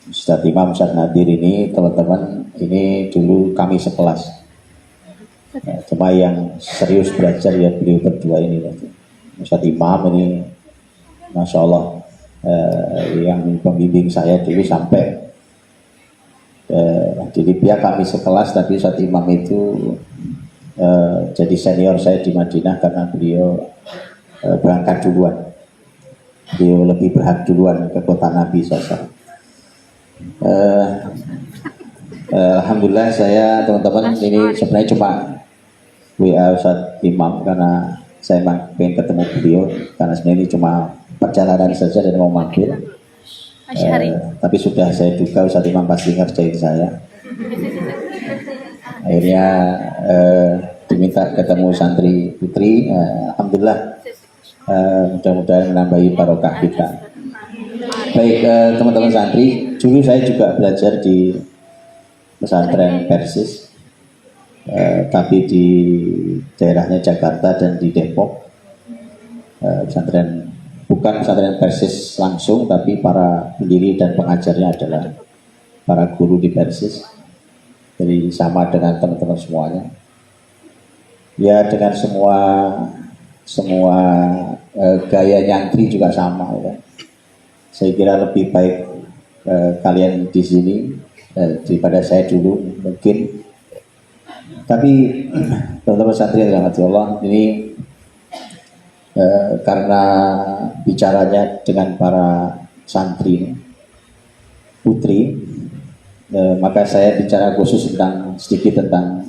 Ustadz Imam Ustadz Nadir ini teman-teman ini dulu kami sekelas. Cuma yang serius belajar ya beliau berdua ini. Ustadz Imam ini Masya Allah yang pembimbing saya dulu sampai di Libya kami sekelas, tapi Ustadz Imam itu jadi senior saya di Madinah karena beliau berangkat duluan. Beliau lebih berhak duluan ke kota Nabi SAW. Alhamdulillah saya teman-teman ini sebenarnya cuma WA Ustadz Imam karena saya pengen ketemu beliau karena sebenarnya ini cuma perjalanan saja dan mau mampir. Tapi sudah saya duga Ustadz Imam pasti ngerjain saya. Akhirnya diminta ketemu santri putri. Alhamdulillah mudah-mudahan menambahi barokah kita. Baik teman-teman santri, dulu saya juga belajar di pesantren Persis, tapi di daerahnya Jakarta dan di Depok. Bukan pesantren Persis langsung, tapi para pendiri dan pengajarnya adalah para guru di Persis. Jadi sama dengan teman-teman semuanya. Ya dengan semua gaya nyantri juga sama ya. Saya kira lebih baik kalian di sini daripada saya dulu mungkin. Tapi teman-teman santri yang dirahmati Allah, ini karena bicaranya dengan para santri putri, maka saya bicara khusus sedikit tentang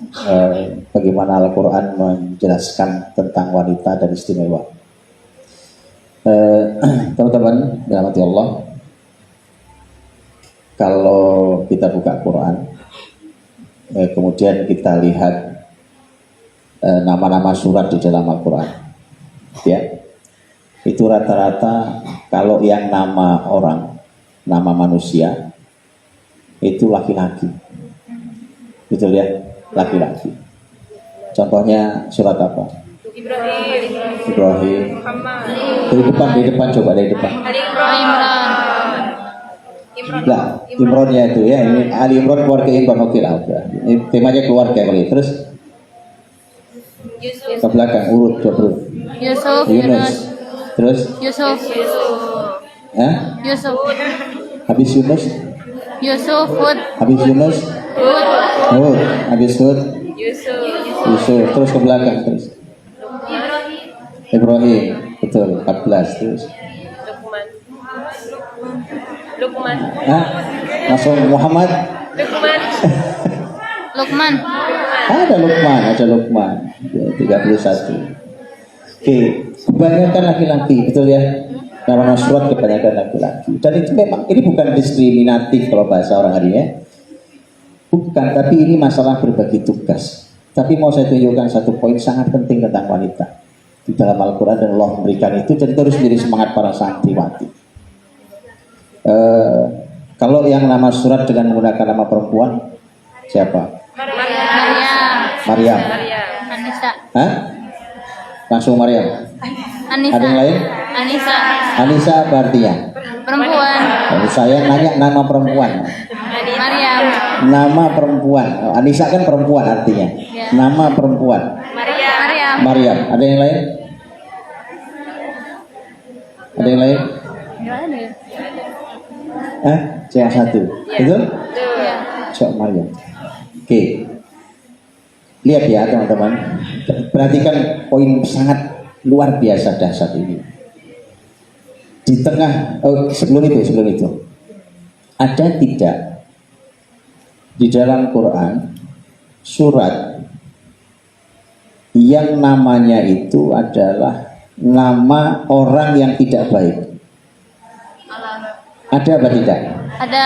bagaimana Al-Quran menjelaskan tentang wanita dan istimewa. Teman-teman dirahmati Allah, kalau kita buka Quran, kemudian kita lihat nama-nama surat di dalam Al-Quran, ya, itu rata-rata kalau yang nama orang, nama manusia itu laki-laki, betul ya, laki-laki. Contohnya surat apa? Ibrahim. Dari depan coba dari depan. Imran ya itu ya, ini Ali Imran, keluarga Imran. Oke lah, ini temanya keluarga kali. Terus ke belakang urut coba. Yusuf. Yunus. Terus Yusuf. Yusuf. Habis Yunus. Yusuf. Hud. Habis Yunus. Hud. Habis Hud. Yusuf. Terus ke belakang terus. Ibrahim, betul, 14 terus. Lukman. Langsung Muhammad. Lukman. Ada Lukman. Ya, 31. Oke, kebanyakan laki-laki, betul ya. Nama surat kebanyakan laki-laki. Dan itu memang ini bukan diskriminatif kalau bahasa orang hari ya. Bukan, tapi ini masalah berbagi tugas. Tapi mau saya tunjukkan satu poin sangat penting tentang wanita di dalam Al-Quran, dan Allah memberikan itu, dan itu harus menjadi semangat para santriwati. Kalau yang nama surat dengan menggunakan nama perempuan siapa? Maryam. Anissa. Langsung Maryam. Anissa. Ada yang lain? Anissa apa artinya? Perempuan. Saya nanya nama perempuan. Maryam. Nama perempuan. Anissa kan perempuan artinya. Ya. Nama perempuan. Maryam. Ada yang lain? Ada yang lain? Cuma satu. Betul? Cok Maryam. Oke. Lihat ya teman-teman. Perhatikan poin sangat luar biasa dahsyat ini. Di tengah, sebelum itu. Ada tidak di dalam Quran surat yang namanya itu adalah nama orang yang tidak baik? Ada apa tidak? Ada.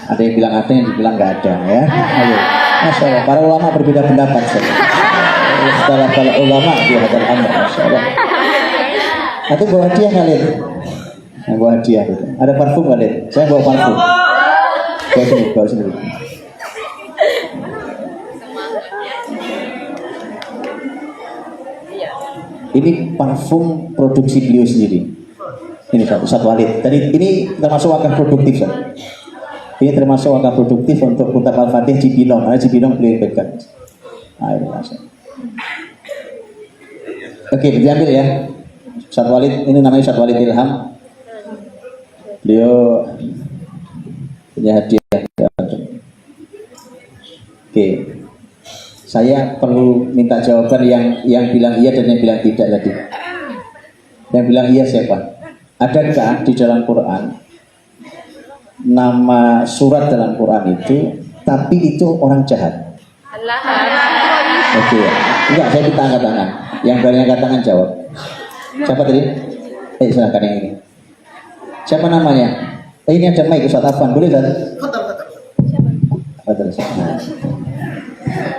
Ada yang bilang ada, yang dibilang nggak ada ya. Ayo, Masya Allah, para ulama berbeda pendapat. Setelah ulama di hadapan Anda, Masya Allah. Nanti bawa hadiah kalian. Bawa hadiah. Ada parfum kalian? Saya bawa parfum. Bawa sini. Ini parfum produksi beliau sendiri. Ini Ustaz Walid. Tadi ini termasuk wakaf produktif, Ustaz. Ini termasuk wakaf produktif untuk Kitab Al-Fatih Cibinong. Karena Cibinong beliau pegang. Ayo, langsung. Oke, diambil ya. Ustaz Walid, ini namanya Ustaz Walid Ilham. Beliau punya hadiah. Oke. Saya perlu minta jawaban yang bilang iya dan yang bilang tidak tadi. Yang bilang iya siapa? Adakah di dalam Quran nama surat dalam Quran itu, tapi itu orang jahat? Oke, enggak, saya minta angkat tangan. Yang berani angkat tangan jawab. Siapa tadi? Silakan yang ini. Siapa namanya? Ini ada mic Ustaz Afwan, boleh kan?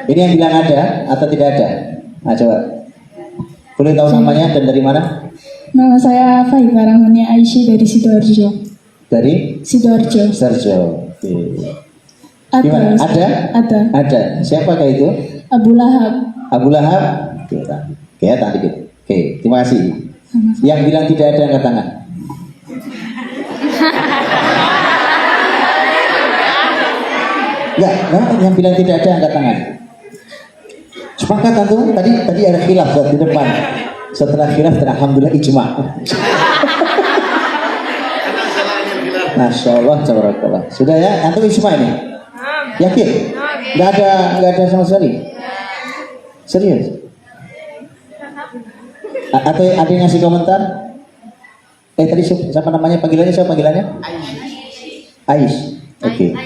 Ini yang bilang ada atau tidak ada? Nah, coba. Boleh tahu namanya dan dari mana? Nama saya Fahiba Rahmani Aisyah dari Sidoarjo. Dari? Sidoarjo. Sidoarjo. Oke. Ada? Ada? Ada. Ada. Siapakah itu? Abu Lahab. Abu Lahab. Oke, tak dikit. Oke, terima kasih. Yang bilang tidak ada angkat tangan. Enggak, yang bilang tidak ada angkat tangan. Sepakat antum? Tadi ada khilaf di depan. Setelah khilaf alhamdulillah ijma. Masya Allah, tabarakallah. Sudah ya, antum ijma ini? Yakin? Enggak ada sama sekali. Serius? Atau ada yang ngasih komentar? Tadi siapa namanya? Panggilannya siapa panggilannya? Ais. Oke.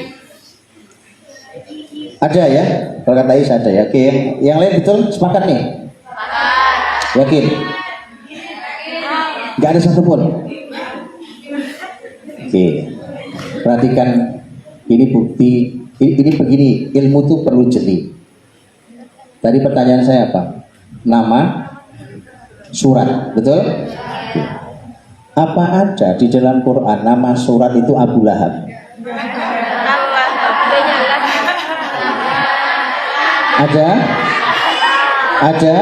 Ada ya? Kalau kata Ais ada ya. Oke, yang lain betul sepakat nih? Yakin? Gak ada satupun. Oke. Perhatikan, ini bukti. Ini begini, ilmu itu perlu jeli. Tadi pertanyaan saya apa? Nama, surat, betul? Oke. Apa ada di dalam Quran nama surat itu Abu Lahab? Ada? Ada?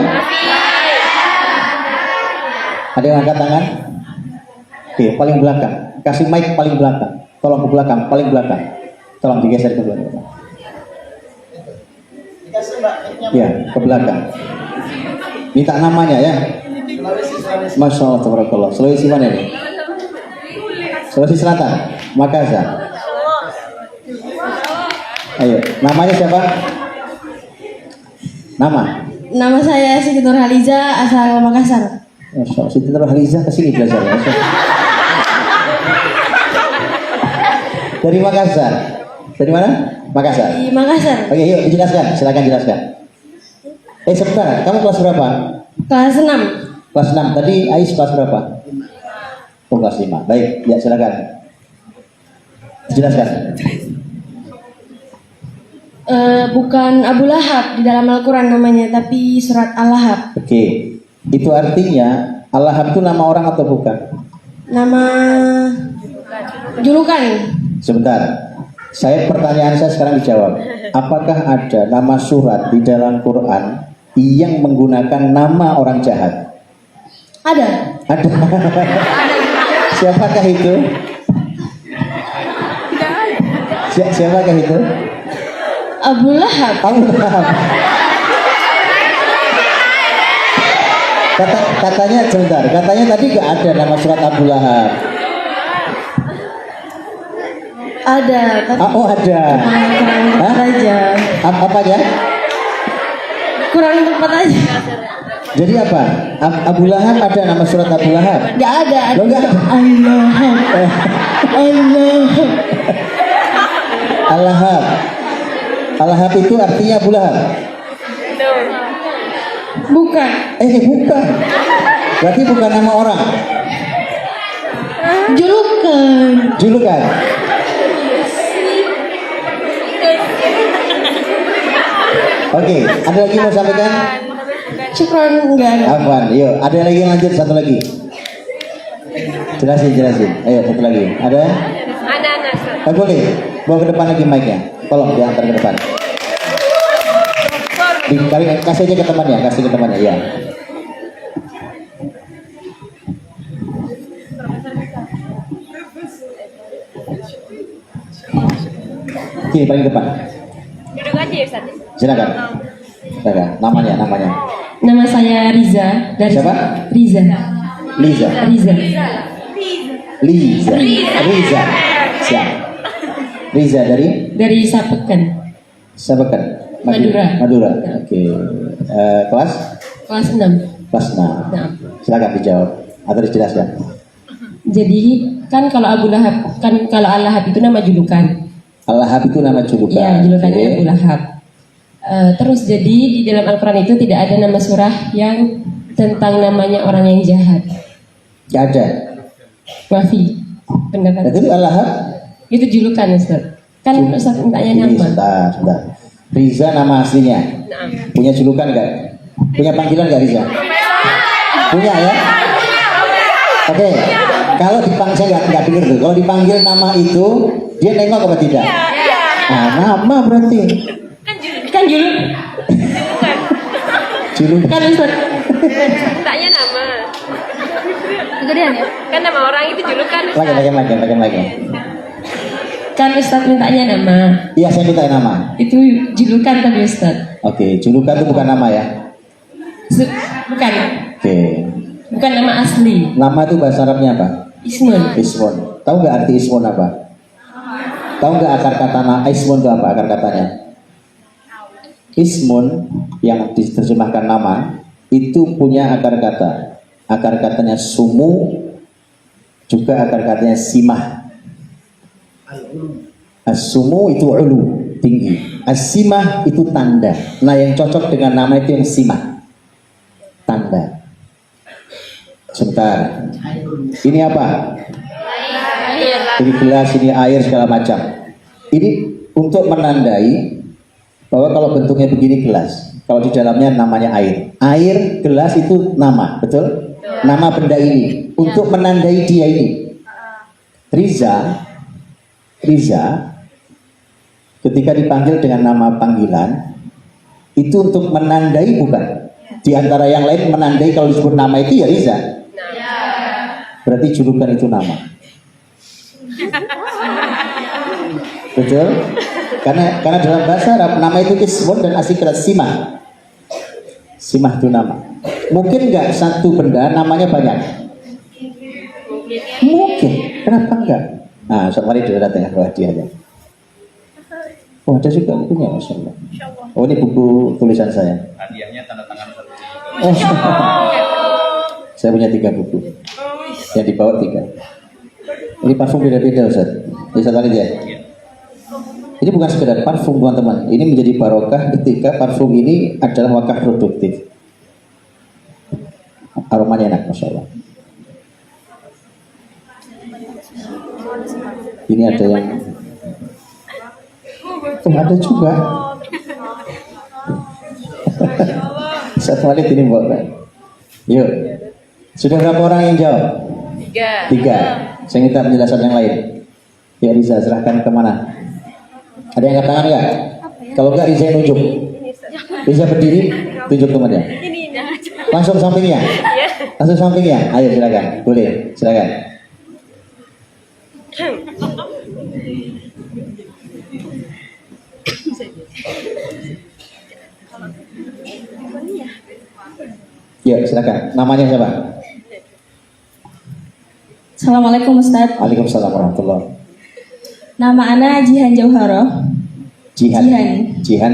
Ada yang angkat tangan? Oke, paling belakang. Kasih mic paling belakang. Tolong ke belakang, paling belakang. Tolong digeser ke belakang. Ya, ke belakang. Minta namanya ya. Masya Allah, tabarakallah. Sulawesi mana ini? Sulawesi Selatan, Makassar. Ayo, namanya siapa? Nama saya Siti Nurhaliza, asal Makassar. Masya Allah, Siti Nurhaliza kesini belajar ya. Dari Makassar. Dari mana? Makassar. Di Makassar. Oke, yuk dijelaskan. Silakan jelaskan. Sebentar, kamu kelas berapa? Kelas 6. Kelas 6. Tadi Ais kelas berapa? Oh, kelas 5. Baik, ya silakan. Jelaskan. Bukan Abu Lahab di dalam Al-Quran namanya, tapi surat Al-Lahab. Oke, itu artinya Al-Lahab itu nama orang atau bukan? Nama julukan. Sebentar, pertanyaan saya sekarang dijawab. Apakah ada nama surat di dalam Quran yang menggunakan nama orang jahat? Ada. Ada. Siapakah itu? Siapakah itu? Abu Lahab. Abu Lahab. Katanya sebentar, katanya tadi gak ada nama surat Abu Lahab. Ada. Oh ada. Kurang aja. Apa ya? Kurang tepat aja. Jadi apa? Abu Lahab ada nama surat Abu Lahab? Gak ada. Lo gak ada? Al-Lahab. Al-Lahab itu artinya Abu Lahab? Bukan. Bukan. Berarti bukan nama orang. Julukan. Oke, ada lagi mau sampaikan? Syukron, enggak ada. Afwan, yuk. Ada lagi yang lanjut, satu lagi. Jelasin. Ayo, satu lagi. Ada? Ada. Boleh. Bawa ke depan lagi mic-nya. Tolong diantar ke depan. Kasih aja ke temannya, ya. Sini paling depan. Duduk aja ya Ustaz. Silakan. Silakan. Namanya. Nama saya Riza dari Siapa? Riza. Liza. Riza. Siap. Riza dari Sapekan, Sabekan. Madura. Oke. Kelas kelas 6. kelas 6. Nah, Silakan dijawab atau dijelaskan. jadi kan kalau Abu Lahab, kalau Al-Lahab itu nama julukan. Al-Lahab itu nama julukan. Iya, julukannya Oke. Abu Lahab. Terus jadi di dalam Al-Quran itu tidak ada nama surah yang tentang namanya orang yang jahat. Gak ada. Wafi, pendapat. Itu Al-Lahab. Itu julukan Ustaz. Kan Ustaz mintanya Ini nama. sebentar. Riza nama aslinya. Punya julukan nggak? Punya panggilan nggak Riza? Punya ya? Oke. Kalau dipanggil saya nggak dengar tuh. Kalau dipanggil nama itu dia nengok apa tidak? Nah, nama berarti. Kan Julukan. kan Ustaz. Tanya nama. Kegedean ya? Kan nama orang itu julukan. Lagi. Kan Ustaz mintanya nama. Iya, saya minta nama. Itu julukan tadi Ustaz. Oke, julukan itu bukan nama ya. Bukan. Oke. Bukan nama asli. Nama itu bahasa Arabnya apa? Ismun. Ismun. Tahu nggak arti ismun apa? Tahu nggak akar kata ismun itu apa akar katanya? Ismun yang diterjemahkan nama itu punya akar kata. Akar katanya sumu, juga akar katanya simah. As-sumu itu ulu, tinggi. As-simah itu tanda. Nah, yang cocok dengan nama itu yang simah, tanda. Sebentar. Ini apa? Ini gelas, ini air, segala macam. Ini untuk menandai bahwa kalau bentuknya begini gelas, kalau di dalamnya namanya air. Air, gelas itu nama, betul? Nama benda ini untuk menandai dia ini. Riza ketika dipanggil dengan nama panggilan itu untuk menandai bukan? Di antara yang lain menandai kalau disebut nama itu ya Riza. Berarti julukan itu nama. Betul? Karena dalam bahasa Arab nama itu ismun dan asli kata simah. Simah itu nama. Mungkin nggak satu benda namanya banyak? Mungkin. Kenapa enggak? Nah, mari dulu datang ke hadiahnya. Oh, ada juga bukunya, Masya Allah. Oh, ini buku tulisan saya. Hadiahnya tanda tangan satu. Oh, saya punya 3 buku. Yang dibawa 3. Ini parfum beda-beda, Ustaz. Ini satu lagi ya. Ini bukan sekedar parfum, teman-teman. Ini menjadi barokah ketika parfum ini adalah wakaf produktif. Aromanya enak, Masya Allah. Ini ada yang ada juga. Satu Walid ini buat. Yuk. Sudah berapa orang yang jawab? 3. Saya minta penjelasan yang lain. Ya Riza, serahkan kemana? Ada yang angkat tangan nggak? Kalau nggak Riza yang nunjuk. Riza berdiri, tunjuk temannya. Langsung sampingnya. Langsung sampingnya. Ayo silakan. Boleh, silakan. Ya, silakan. Namanya siapa? Assalamualaikum Ustaz. Waalaikumsalam warahmatullahi. Nama Ana Jihan Jauharoh. Jihan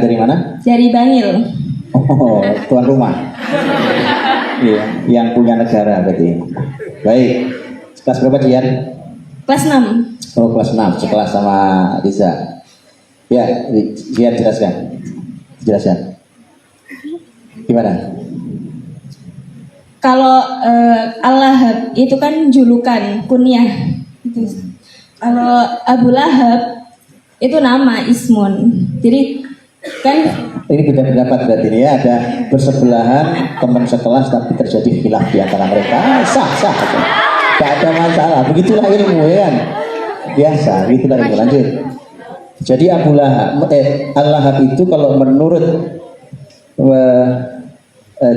dari mana? Dari Bangil. Oh, tuan rumah. Iya, yang punya negara berarti. Baik. Kelas berapa Jihan? Kelas 6. Oh, kelas 6, sekelas sama Riza. Ya, Jihan jelaskan. Gimana? Kalau Al-Lahab itu kan julukan kunyah. Gitu. Kalau Abu Lahab itu nama ismun. Jadi kan Ini beda pendapat berarti ini ya, ada bersebelahan teman sekelas tapi terjadi khilaf di antara mereka. Sah. Tidak ada masalah. Begitulah ilmu ya kan. Biasa, begitulah ilmu. Lanjut. Jadi Al-Lahab itu kalau menurut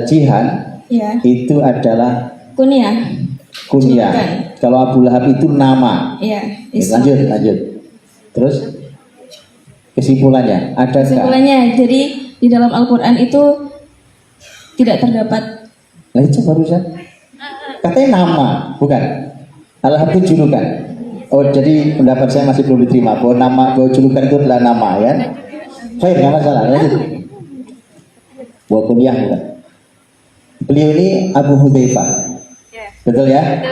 Jihan ya itu adalah kunyah. kunyah. Julukan. Kalau Abu Lahab itu nama. Iya, ismun. Lanjut. Terus Kesimpulannya, ada Kesimpulannya, jadi di dalam Al-Quran itu tidak terdapat. Nah itu barusan katanya nama, bukan? Al-Hab itu julukan. Oh jadi pendapat saya masih belum diterima bahwa julukan itu adalah nama ya. Baik, nggak masalah. Lanjut. Buat kuliah bukan? Beliau ini Abu Hudzaifah, betul ya?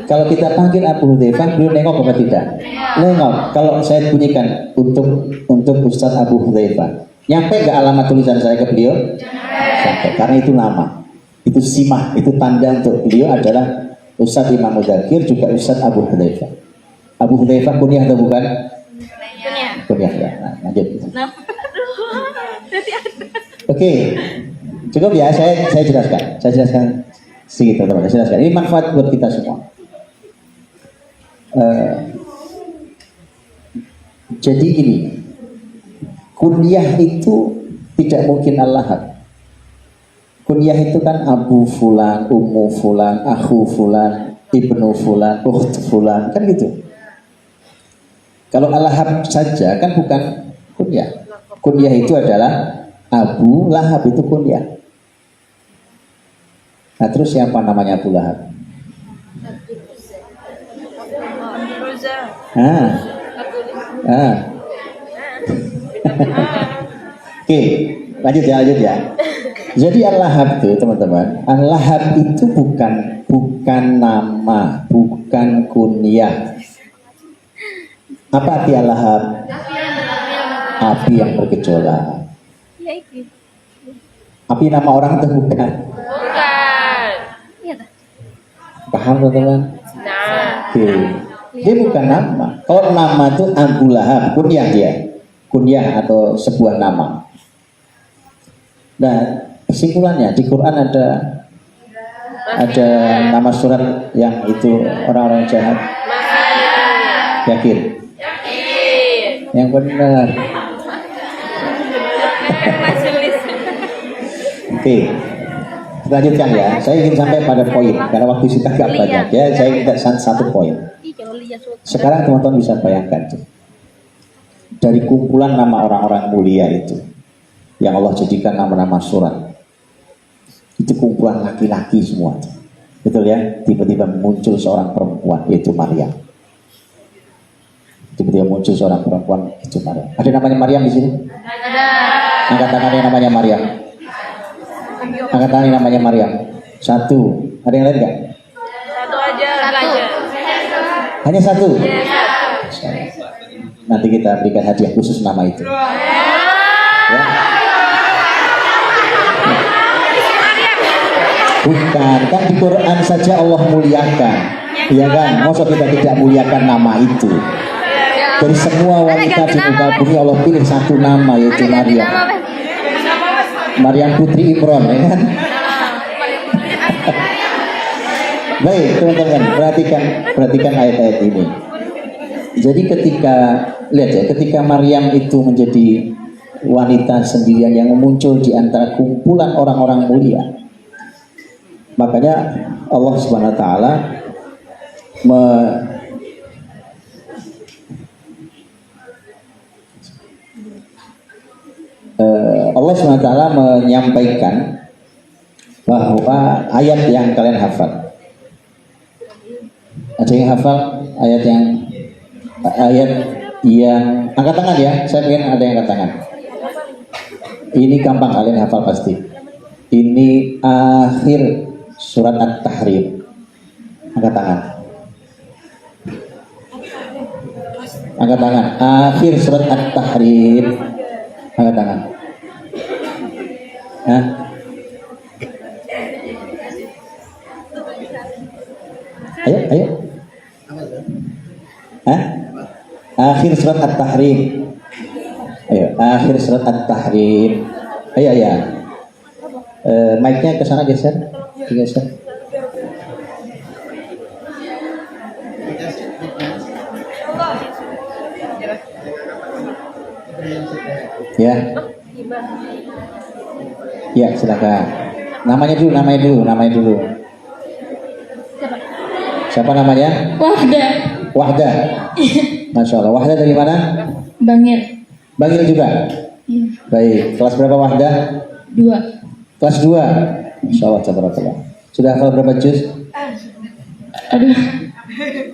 Kalau kita panggil Abu Hudzaifah, beliau nengok apa tidak? Nengok. Kalau saya bunyikan untuk Ustadz Abu Hudzaifah, nyampe nggak alamat tulisan saya ke beliau? Sampai. Karena itu nama, itu simah, itu tanda untuk beliau adalah Ustadz Imam Muzakir, juga Ustadz Abu Hudzaifah. Abu Hudzaifah kunyah atau bukan? Kunyah ya. Nah, lanjut. Oke, cukup ya. Saya jelaskan sedikit teman-teman. Saya jelaskan. Ini manfaat buat kita semua. Jadi gini, kunyah itu tidak mungkin al-lahab. Kunyah itu kan Abu Fulan, Ummu Fulan, Akhu Fulan, Ibnu Fulan, Ukht Fulan, kan gitu. Kalau al-lahab saja kan bukan kunyah. Kunyah itu adalah Abu Lahab, itu kunyah. Nah terus siapa namanya Abu Lahab? Oke, lanjut ya. Jadi Al-Lahab itu teman-teman, Al-Lahab itu bukan nama, bukan kunyah. Apa arti Al-Lahab? Api yang bergejolak. Api nama orang itu bukan? Bukan. Paham teman-teman? Nah. Oke. Dia bukan nama. Kalau nama itu Abu Lahab, kunyah dia. Kunyah atau sebuah nama. Nah, kesimpulannya di Quran ada nama surat yang itu orang-orang jahat. Yakin? Yang benar. Oke. Lanjutkan ya. Saya ingin sampai pada poin karena waktu kita agak banyak ya. Saya minta satu poin. Sekarang teman-teman bisa bayangkan tuh, dari kumpulan nama orang-orang mulia itu yang Allah jadikan nama-nama surat, itu kumpulan laki-laki semua, betul ya? Tiba-tiba muncul seorang perempuan, yaitu Maryam. Tiba-tiba muncul seorang perempuan, itu Maryam. Ada namanya Maryam di sini? Ada. Angkat tangannya namanya Maryam. Angkat tangannya namanya Maryam. Satu. Ada yang lain nggak? Satu aja. Hanya satu. Nanti kita berikan hadiah khusus nama itu. Ya. Bukan, kan di Quran saja Allah muliakan, ya kan? Masa kita tidak muliakan nama itu? Dari semua wanita di muka bumi Allah pilih satu nama, yaitu Maryam. Maryam Putri Imron, ya kan? Baik teman-teman, perhatikan ayat-ayat ini. Jadi ketika Maryam itu menjadi wanita sendirian yang muncul di antara kumpulan orang-orang mulia, makanya Allah Subhanahu wa taala Allah Subhanahu wa taala menyampaikan bahwa ayat yang kalian hafal. Ada yang hafal ayat yang angkat tangan ya, saya pengen ada yang angkat tangan. Ini gampang kalian hafal pasti. Ini akhir surat At-Tahrim. Angkat tangan. Angkat tangan. Akhir surat At-Tahrim. Angkat tangan. Hah? Ayo. Hah? Akhir surat At-Tahrim. Ayo, akhir surat At-Tahrim. Ayo ya. Mic-nya ke sana geser. Ya. Ya, silakan. Namanya dulu. Siapa namanya? Wahdah. Wahdah. Masya Allah. Wahdah dari mana? Bangil. Bagil juga? Iya. Baik, kelas berapa Wahdah? 2. Kelas 2. Masya Allah, tabarakallah. Sudah hafal berapa juz? Aduh.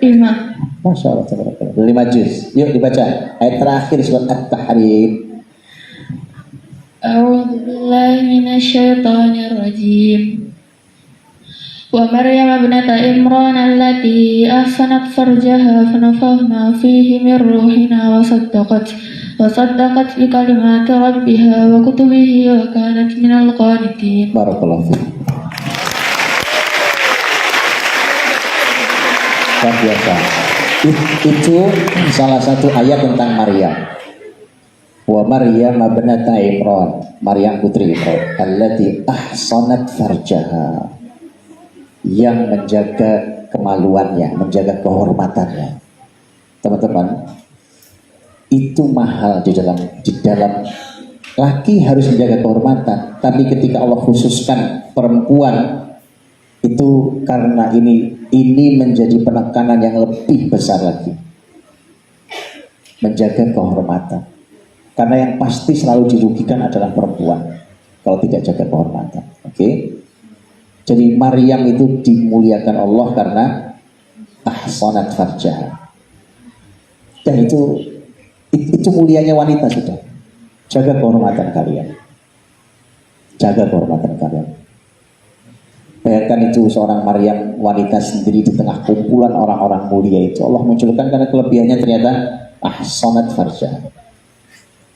5. Masya Allah, tabarakallah. 5 juz. Yuk dibaca. Ayat terakhir surat At-Tahrim. A'udzu billahi minasyaitonir rajim. Wa Maryam ibnata Imran allati ahsanat farjaha fanafakhna fihi min ruhina wa saddaqat bi kalimati rabbiha wa kutubihi wa kanat minal qanitin. Barakallahu fiik. Luar biasa. Itu salah satu ayat tentang Maryam. Wa Maryam ibnata Imran, Maryam putri Imran, allati ahsanat farjaha, yang menjaga kemaluannya, menjaga kehormatannya. Teman-teman, itu mahal di dalam laki harus menjaga kehormatan, tapi ketika Allah khususkan perempuan itu karena ini menjadi penekanan yang lebih besar lagi. Menjaga kehormatan. Karena yang pasti selalu dirugikan adalah perempuan kalau tidak jaga kehormatan. Oke? Jadi Maryam itu dimuliakan Allah karena ahsanat farjaha. Dan itu mulianya wanita sudah. Jaga kehormatan kalian. Jaga kehormatan kalian. Bayangkan itu seorang Maryam wanita sendiri di tengah kumpulan orang-orang mulia itu. Allah munculkan karena kelebihannya ternyata ahsanat farjaha.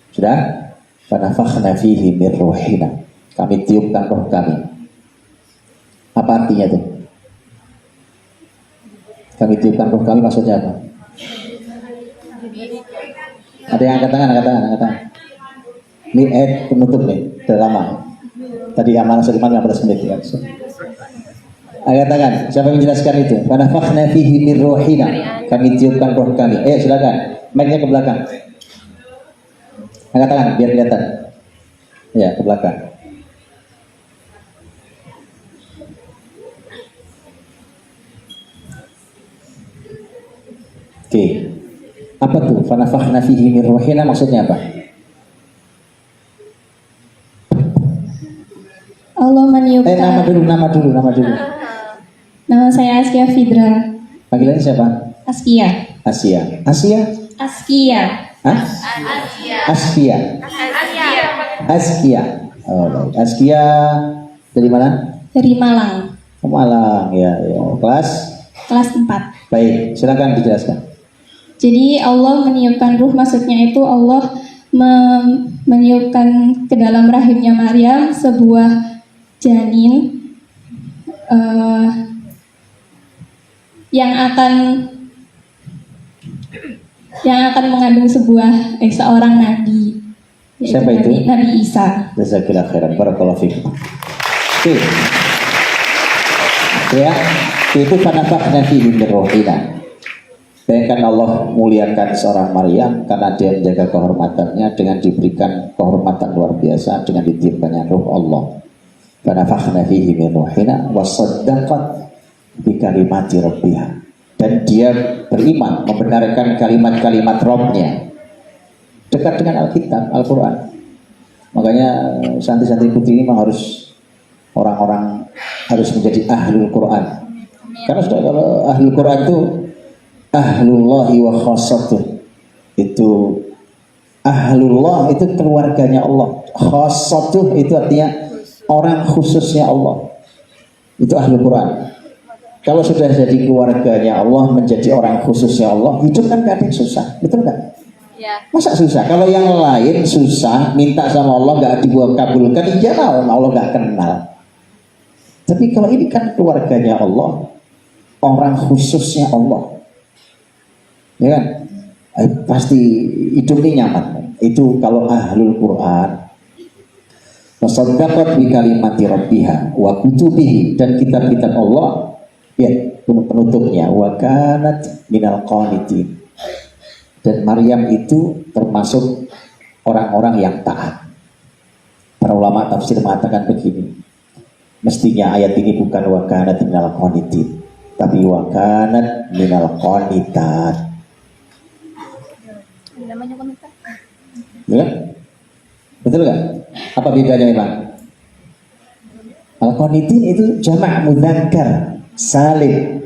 Sudah? Fanafakhna fihi min ruhina. Kami tiupkan roh kami. Apa artinya itu? Kami tiupkan roh kami maksudnya apa? Ada yang angkat tangan, angkat tangan. Ini penutup nih, sudah lama. Tadi amanah seliman 15 menit ya. Angkat tangan, siapa yang menjelaskan itu? Fanafakhna fihi min ruhina. Kami tiupkan roh kami. Silakan, mic-nya ke belakang. Angkat tangan, biar kelihatan. Ya, ke belakang. Oke. Apa tuh? Fanafakhna fihi min ruhina maksudnya apa? Allah meniupkan. Nama dulu. Nama saya Askia Fidra. Panggilannya siapa? Askia. Hah? Askia. Oh, baik. Askia dari mana? Dari Malang. Malang, ya. Kelas 4. Baik, silakan dijelaskan. Jadi Allah meniupkan ruh, maksudnya itu Allah meniupkan ke dalam rahimnya Maryam sebuah janin yang akan mengandung seorang nabi. Siapa itu? Nabi Isa. Jazakallahu khairan. Barakallahu fiik. Oke. Ya, itu fanafakhna fihi min ruhina. Bayangkan Allah muliakan seorang Maryam karena dia menjaga kehormatannya dengan diberikan kehormatan luar biasa dengan ditiupkannya ruh Allah. Fanafakhna fihi min ruhina wa saddaqat bi kalimati rabbiha. Dan dia beriman, membenarkan kalimat-kalimat Rabb-nya. Dekat dengan Alkitab, Al-Quran. Makanya santri-santri putih ini memang harus orang-orang harus menjadi ahlul Quran. Karena sudah kalau ahlul Quran itu ahlullahi wa khassatuh. Itu ahlullah itu keluarganya Allah. Khassatuh itu artinya orang khususnya Allah. Itu ahlul Quran. Kalau sudah jadi keluarganya Allah, menjadi orang khususnya Allah, hidup kan gak ada yang susah, betul gak? Ya. Masa susah? Kalau yang lain susah, minta sama Allah gak dikabulkan, ya Allah gak kenal. Tapi kalau ini kan keluarganya Allah, orang khususnya Allah, ya kan? Pasti hidupnya nyaman. Itu kalau ahlul Quran. Wasaddaqat bi kalimati rabbiha wa kutubihi, dan kitab-kitab Allah. Ya, penutupnya wa kanat minal qanitin. Dan Maryam itu termasuk orang-orang yang taat. Para ulama tafsir mengatakan begini, mestinya ayat ini bukan wa kanat minal qanitin, tapi wa kanat minal qanitat. Ya? Betul nggak? Apa bedanya memang? Al-qanitin itu jamak mudzakkar salim.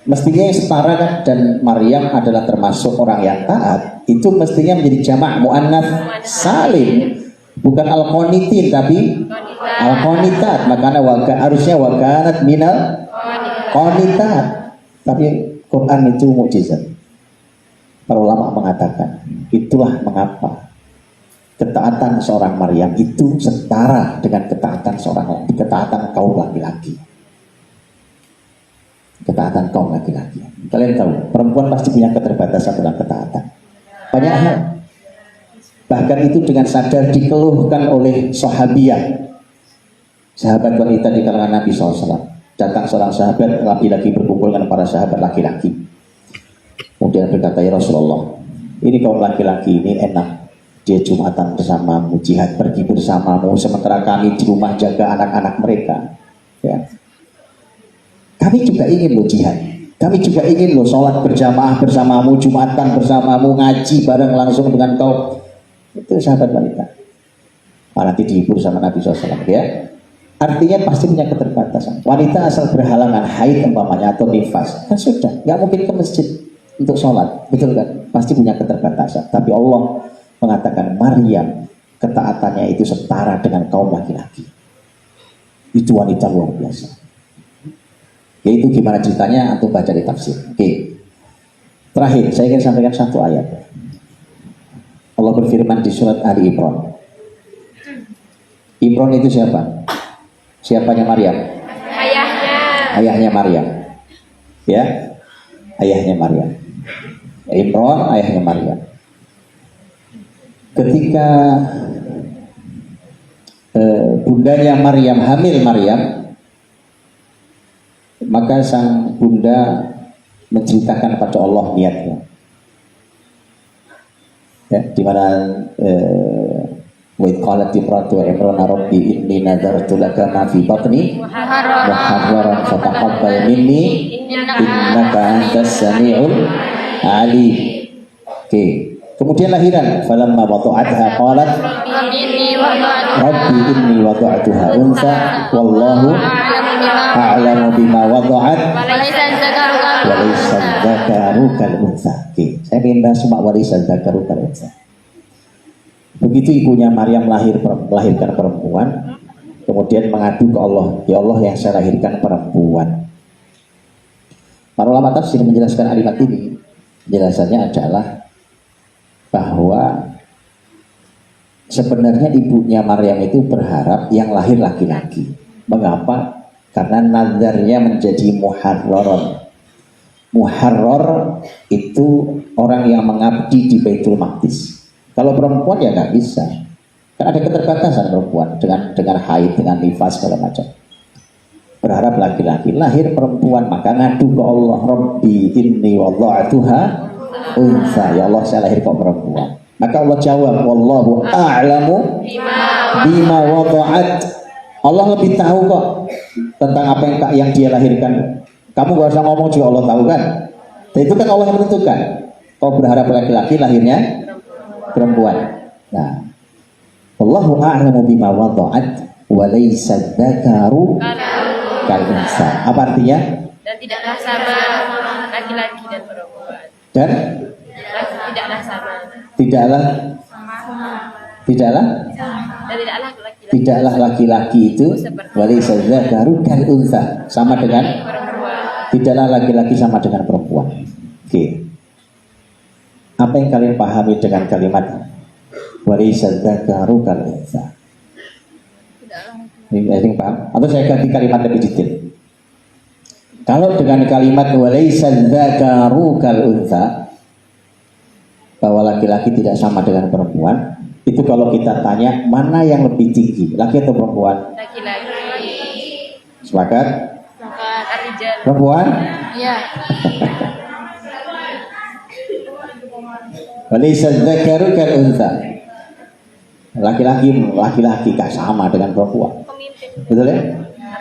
Mestinya yang setara kan, dan Maryam adalah termasuk orang yang taat, itu mestinya menjadi jamak muannats salim, bukan al-qanitin tapi al-qanitat. Makanya harusnya wakanat minal qanitat. Tapi Quran itu mukjizat. Para ulama mengatakan itulah mengapa ketaatan seorang Maryam itu setara dengan ketaatan kaum laki-laki. Ketaatan kaum laki-laki. Kalian tahu, perempuan pasti punya keterbatasan dalam ketaatan. Banyak hal. Bahkan itu dengan sadar dikeluhkan oleh sahabiyah, sahabat wanita di kalangan Nabi SAW. Datang seorang sahabat laki-laki berkumpul dengan para sahabat laki-laki. Kemudian berkata, ya Rasulullah, ini kaum laki-laki ini enak. Dia Jumatan bersamamu, jihad pergi bersamamu, sementara kami di rumah jaga anak-anak mereka. Ya. Kami juga ingin lo jihad. Kami juga ingin lo sholat berjamaah bersamamu, Jumatan bersamamu, ngaji bareng langsung dengan kau. Itu sahabat wanita. Nanti dihibur sama Nabi SAW, ya. Artinya pasti punya keterbatasan. Wanita asal berhalangan haid umpamanya atau nifas, kan sudah, nggak mungkin ke masjid untuk sholat, betul kan? Pasti punya keterbatasan. Tapi Allah mengatakan Maryam ketaatannya itu setara dengan kaum laki-laki. Itu wanita luar biasa. Yaitu gimana ceritanya atau baca di tafsir. Oke. Terakhir saya ingin sampaikan satu ayat. Allah berfirman di surat Ali Imran. Imran itu siapa? Siapanya Maryam? Ayahnya. Ayahnya Maryam. Ya. Ayahnya Maryam. Imran ayahnya Maryam. Ketika bundanya Maryam hamil Maryam, maka sang bunda menceritakan kepada Allah niatnya. Ya, di mana wa qalat imratu Imran rabbi inni nadartu laka ma fi batni muharraran fataqabbal minni innaka antas samiul alim. Oke. Kemudian lahiran, falamma wada'atha qalat rabbi inni wada'tuha untha wallahu a'lamu bima wada'at wa laysa dzakaru kal untha. Oke, saya ingin bahas cuma wa laysa dzakaru kal untha. Begitu ibunya Maryam melahirkan perempuan, kemudian mengadu ke Allah, ya Allah yang saya lahirkan perempuan. Para ulama tafsir menjelaskan kalimat ini, penjelasannya adalah bahwa sebenarnya ibunya Maryam itu berharap yang lahir laki-laki. Mengapa? Karena nadarnya menjadi muharraron. Muharrar itu orang yang mengabdi di Baitul Maqdis. Kalau perempuan ya nggak bisa. Kan ada keterbatasan perempuan dengan haid, dengan nifas segala macam. Berharap laki-laki, lahir perempuan, maka ngadu ke Allah, Rabbi inni wada'tuha untha, ya Allah saya lahir kok perempuan. Maka Allah jawab, wallahu a'lamu bima wada'at. Allah lebih tahu kok tentang apa yang dia lahirkan. Kamu gak usah ngomong juga Allah tahu kan. Dan itu kan Allah yang menentukan. Kau berharap laki-laki lahirnya perempuan. Nah, wallahu a'lamu bima wada'at wa laysa dzakaru kal unsa. Apa artinya? Dan tidaklah sama laki-laki dan perempuan. Dan tidaklah sama. Tidaklah laki-laki. Tidaklah laki-laki itu walaysa dzakaru kal unsa, sama dengan Perempuan. tidaklah laki-laki sama dengan perempuan. Oke. Apa yang kalian pahami dengan kalimat walaysa dzakaru kal unsa? Ini paham? Atau saya ganti kalimat lebih detail. Kalau dengan kalimat walaysa dzakaru kal untha, bahwa laki-laki tidak sama dengan perempuan, itu kalau kita tanya mana yang lebih tinggi, laki atau perempuan? Laki-laki. Sepakat? Ar-rijal. Perempuan? Iya. Walaysa dzakaru kal untha. Laki-laki gak sama dengan perempuan. Pemimpin. Betul ya?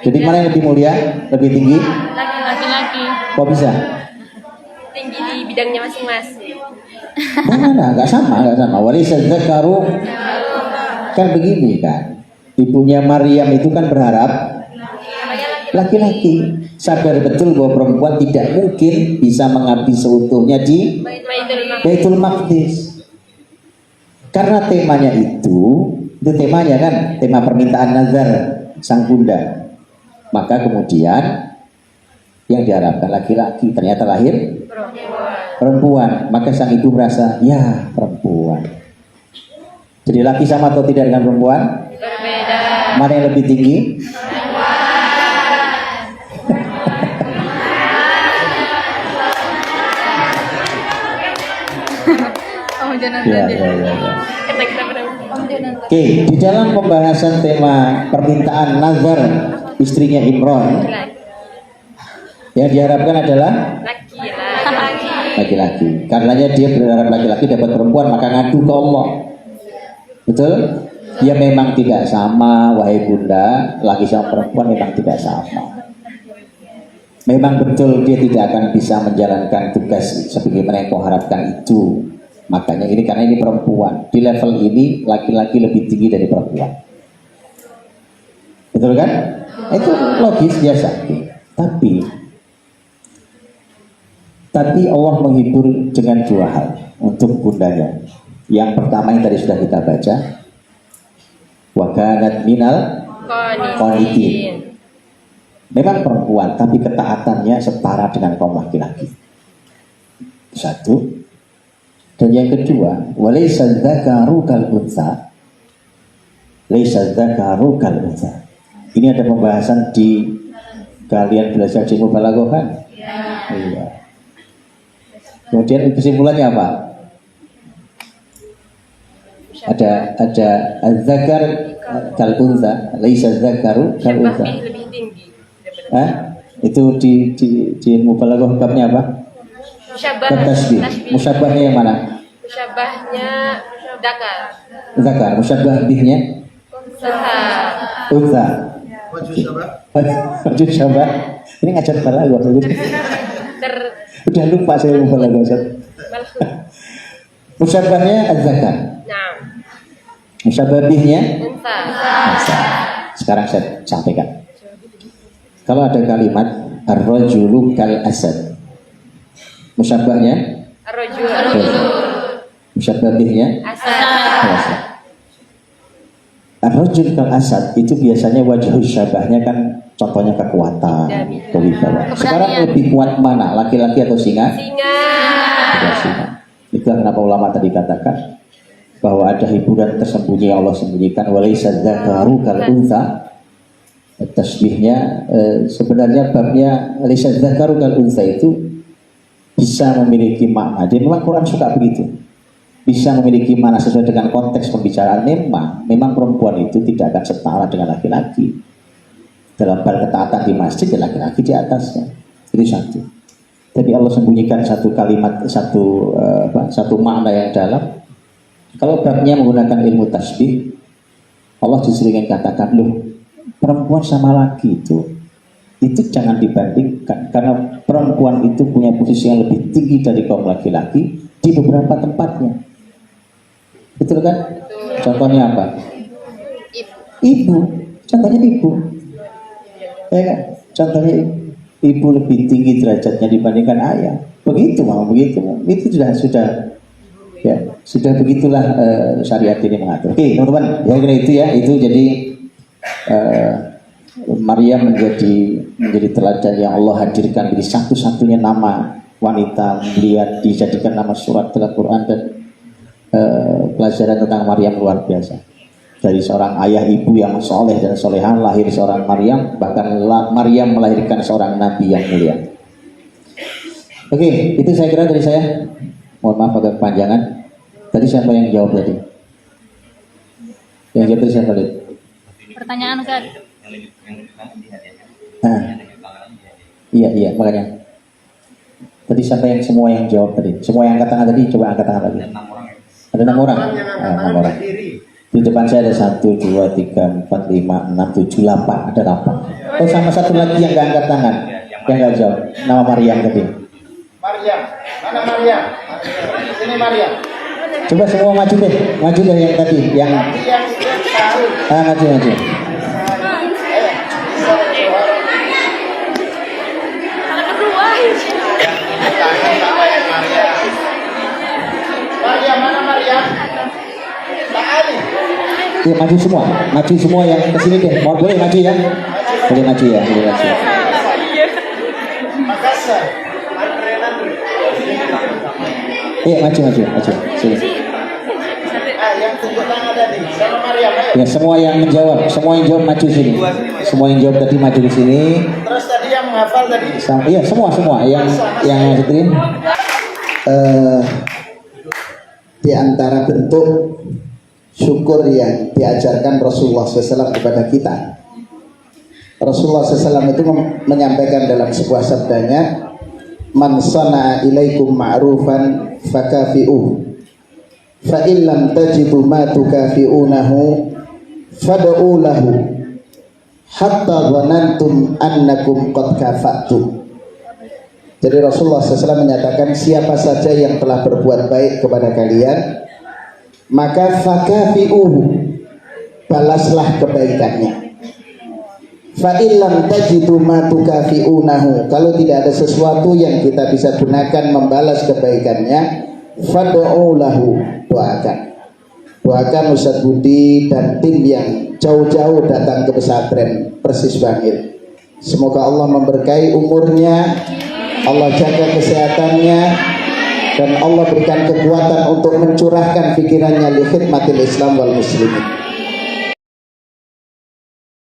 Jadi mana yang lebih mulia, lebih tinggi? Laki-laki. Kok bisa? Tinggi di bidangnya masing-masing. Mana? Nggak sama. Walaysa dzakaru kan begini kan. Ibunya Maryam itu kan berharap laki-laki. Sadar betul bahwa perempuan tidak mungkin bisa mengabdi seutuhnya di Baitul Maqdis. Karena temanya itu temanya kan, tema permintaan nazar sang bunda. Maka kemudian yang diharapkan laki-laki, ternyata lahir perempuan. Maka sang ibu merasa, ya perempuan. Jadi laki sama atau tidak dengan perempuan? Berbeda. Mana yang lebih tinggi? Ya. Oke, di dalam pembahasan tema permintaan nazar istrinya Imron, yang diharapkan adalah laki-laki. Karenanya dia berharap laki-laki dapat perempuan, maka ngadu ke Allah. Betul? Ya memang tidak sama, wahai bunda, laki sama perempuan memang tidak sama. Memang betul dia tidak akan bisa menjalankan tugas sebagaimana yang kau harapkan itu. Makanya ini karena ini perempuan, di level ini laki-laki lebih tinggi dari perempuan. Betul kan? Itu logis biasa. Tapi Allah menghibur dengan dua hal untuk bundanya. Yang pertama yang tadi sudah kita baca, wa kanat minal qanitin. Memang perempuan, tapi ketaatannya setara dengan kaum laki-laki. Satu. Dan yang kedua, walaysa dzakaru kal untha. Laisa dzakaru kal untha. Ini ada pembahasan di kalian belajar di Mubalaghah kan? Iya. Kemudian kesimpulannya apa? Ada az-zakar kal untha, laisa dzakaru kal untha. Lebih tinggi. Itu di Mubalaghah babnya apa? Musyabahnya yang mana? Musyabahnya zakar. Musyabah bihnya untha. Wajib syabah. Ini ngajar balaghah. Udah lupa saya balaghah. Musyabahnya az-zakar. Musyabah bihnya untha. Sekarang saya sampaikan. Kalau ada kalimat ar-rajulu kal asad, musyabahnya ar-rajul. Musyabah bihnya asad. Ar-rajul kal asad itu biasanya wajah syabahnya kan contohnya kekuatan, kewibawaan. Sekarang lebih kuat mana? Laki-laki atau singa? Singa. Itulah kenapa ulama tadi katakan bahwa ada hiburan tersembunyi yang Allah sembunyikan, walaysa dzakaru kal untha. Tasbihnya sebenarnya babnya laisa dzakaru kal untha itu bisa memiliki makna. Jadi memang Quran suka begitu. Bisa memiliki makna sesuai dengan konteks pembicaraan. Memang perempuan itu tidak akan setara dengan laki-laki. Dalam hal ketaatan di masjid, laki-laki di atasnya. Itu satu. Tapi Allah sembunyikan satu kalimat, satu makna yang dalam. Kalau babnya menggunakan ilmu tasbih, Allah justru ingin katakan, loh, perempuan sama laki itu jangan dibandingkan, karena perempuan itu punya posisi yang lebih tinggi dari kaum laki-laki di beberapa tempatnya. Betul kan? Contohnya apa? Ibu. Contohnya ibu. Ya kan? Contohnya ibu lebih tinggi derajatnya dibandingkan ayah. Begitu. Itu sudah begitulah syariat ini mengatur. Oke, teman-teman, ya kira itu ya. Itu jadi Maryam menjadi teladan yang Allah hadirkan, jadi satu-satunya nama wanita melihat dijadikan nama surat dalam Quran. Dan pelajaran tentang Maryam luar biasa. Dari seorang ayah ibu yang soleh dan solehan lahir seorang Maryam, bahkan Maryam melahirkan seorang nabi yang mulia. Oke, itu saya kira dari saya. Mohon maaf agak kepanjangan. Tadi siapa yang jawab tadi? Yang jawab tadi siapa tadi? Pertanyaan Ustaz. Iya makanya. Tadi siapa yang semua yang jawab tadi? Semua yang angkat tangan tadi, coba angkat tangan lagi. Ada 6 orang. 6 orang. Di depan saya ada 1, 2, 3, 4, 5, 6, 7, 8. Ada 8. Oh, sama satu lagi yang nggak angkat tangan, yang nggak jawab. Nama Maryam tadi. Maryam, mana Maryam? Sini Maryam. Coba semua maju deh yang tadi, yang maju. Maryam, mana Maryam? Ya, maju semua yang kesini deh. Mau boleh maju ya? Boleh maju ya, boleh maju. Makassar. Iya, maju. Sini. Yang tunjuk tangan tadi, sama Maryam. Ya, semua yang jawab maju sini. Semua yang jawab tadi maju di sini. Terus tadi yang menghafal tadi? Iya, semua yang ngajarin. Di antara bentuk syukur yang diajarkan Rasulullah SAW kepada kita, Rasulullah SAW itu menyampaikan dalam sebuah sabdanya, man sana'a ilaikum ma'rufan fakafi'uh fa illam tajidu ma tukafi'unahu fad'u lahu hatta dhanantum annakum qad kafa'tum. Jadi Rasulullah SAW menyatakan, siapa saja yang telah berbuat baik kepada kalian, maka fakafi'uhu, balaslah kebaikannya. Fa illam tajidu ma tukafi'unahu, kalau tidak ada sesuatu yang kita bisa gunakan membalas kebaikannya, fad'u lahu, doakan Ustaz Budi dan tim yang jauh-jauh datang ke pesantren Persis Bangil. Semoga Allah memberkahi umurnya, Allah jaga kesehatannya, dan Allah berikan kekuatan untuk mencurahkan pikirannya li khidmatil Islam wal muslimin.